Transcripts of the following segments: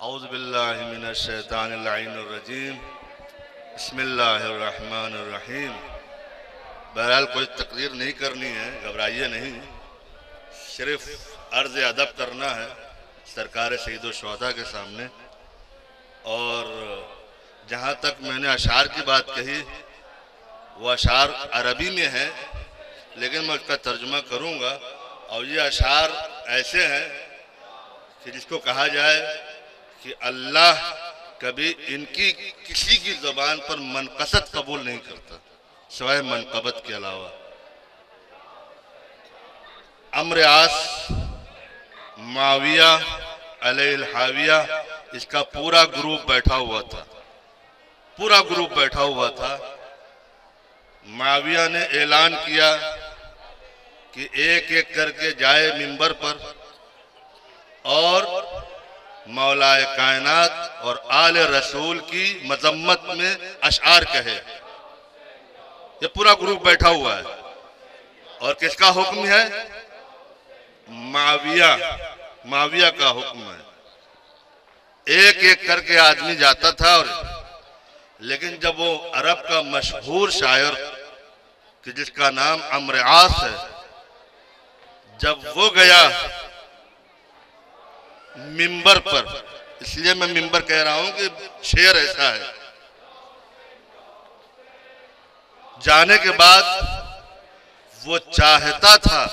औज़ु बिल्लाहि मिनश शैतानिर रजीम। बिस्मिल्लाहिर्रहमानिर्रहीम। बहरहाल कोई तकरीर नहीं करनी है, घबराइए नहीं, सिर्फ अर्ज़ अदब करना है सरकार सईद शुहदा के सामने। और जहाँ तक मैंने अशार की बात कही वो अशार अरबी में है, लेकिन मैं उसका तर्जुमा करूँगा। और ये अशार ऐसे हैं कि जिसको कहा जाए कि अल्लाह कभी इनकी किसी की ज़बान पर मनक़सद कबूल नहीं करता सिवाय मनक़बत के अलावा। अम्र आस माविया अलैहिल हाविया, इसका पूरा ग्रुप बैठा हुआ था, पूरा ग्रुप बैठा हुआ था। माविया ने ऐलान किया कि एक एक करके जाए मिंबर पर और मौलाए कायनात और आले रसूल की मजम्मत में अशार कहे। ये पूरा ग्रुप बैठा हुआ है और किसका हुक्म है? माविया का हुक्म है। एक एक करके आदमी जाता था। और लेकिन जब वो अरब का मशहूर शायर कि जिसका नाम अम्र आस है, जब वो गया मिंबर पर, इसलिए मैं मिंबर कह रहा हूं कि शेर ऐसा है, जाने के बाद वो चाहता था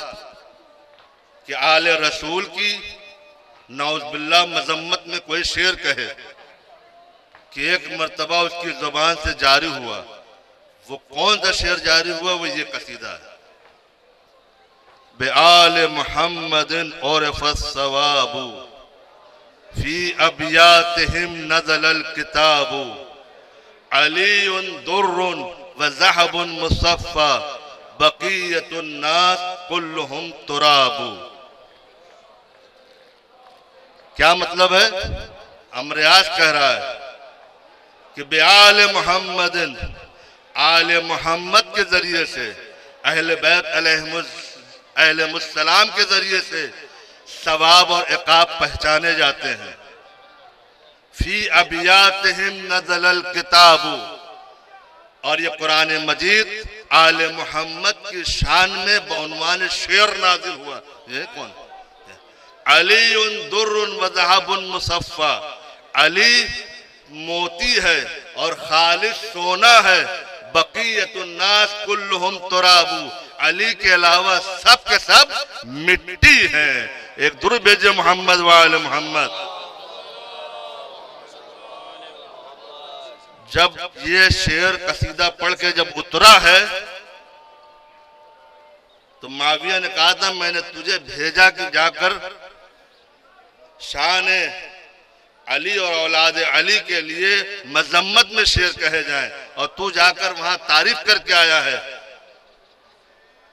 कि आले रसूल की नौज़ बिल्लाह मजम्मत में कोई शेर कहे, कि एक मर्तबा उसकी जुबान से जारी हुआ। वो कौन सा शेर जारी हुआ? वो ये कसीदा है, बेआल मुहम्मदिन और फस्सवाबु फी अबियातिहिम नज़लल किताबु अलीउन दुर्रुन व ज़हबुन मुसफ़्फ़ा बक़ियतुन नास कुल्लुहुम तुराबु। क्या मतलब है? अमरियाज कह रहा है कि बेआल मुहम्मदिन, आले मोहम्मद के जरिए से, अहले बैत अलैहिमुस्सलाम के जरिए से सवाब और इक़ाब पहचाने जाते हैं। फी अबियातिहिम नज़लल किताबु, और ये कुरान मजीद आले मोहम्मद की शान में बउनवान शेर नाजिल हुआ। ये कौन? अलीउन दुर्रुन व ज़हबुन मुसफ़्फ़ा, अली मोती है और खालिस सोना है। बक़ियतुन नास कुल्लुहुम तुराबु, अली के अलावा सब के सब मिट्टी हैं। एक दुरूद भेजे मोहम्मद व आले मोहम्मद। जब ये शेर कसीदा पढ़ के जब उतरा है तो माविया ने कहा था, मैंने तुझे भेजा कि जाकर शान अली और औलाद अली के लिए मजम्मत में शेर कहे जाए, और तू जाकर वहां तारीफ करके आया है।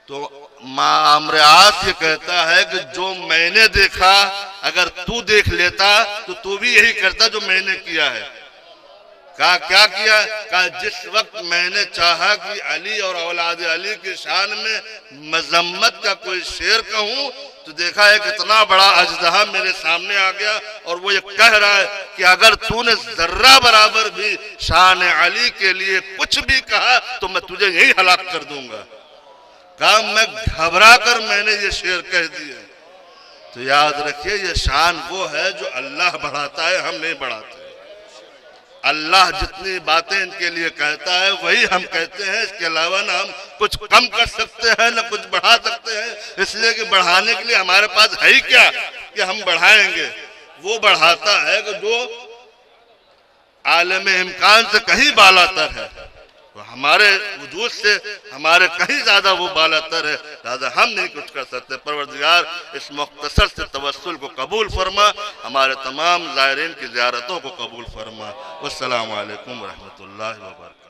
तो अम्र आस ये कहता है कि जो मैंने देखा अगर तू देख लेता तो तू भी यही करता जो मैंने किया है। कहा क्या किया? कहा जिस वक्त मैंने चाहा कि अली और औलाद अली की शान में मजम्मत का कोई शेर कहूं तो देखा है कितना बड़ा अजदहा मेरे सामने आ गया, और वो ये कह रहा है कि अगर तूने जर्रा बराबर भी शान अली के लिए कुछ भी कहा तो मैं तुझे यही हलाक कर दूंगा। कहा मैं घबरा कर मैंने ये शेर कह दिए। तो याद रखिए, ये शान वो है जो अल्लाह बढ़ाता है, हम नहीं बढ़ाते। अल्लाह जितनी बातें इनके लिए कहता है वही हम कहते हैं, इसके अलावा ना हम कुछ कम कर सकते हैं ना कुछ बढ़ा सकते हैं, इसलिए कि बढ़ाने के लिए हमारे पास है ही क्या कि हम बढ़ाएंगे। वो बढ़ाता है कि जो आलम इम्कान से कहीं बालातर है, तो हमारे वजूद से हमारे कहीं ज्यादा वो बालातर है, लिहाजा हम नहीं कुछ कर सकते। परवरदिगार इस मुख्तसर से तवस्सुल को कबूल फरमा, हमारे तमाम ज़ायरीन की ज़ियारतों को कबूल फरमा। वस्सलामु अलैकुम व रहमतुल्लाहि व बरकातहू।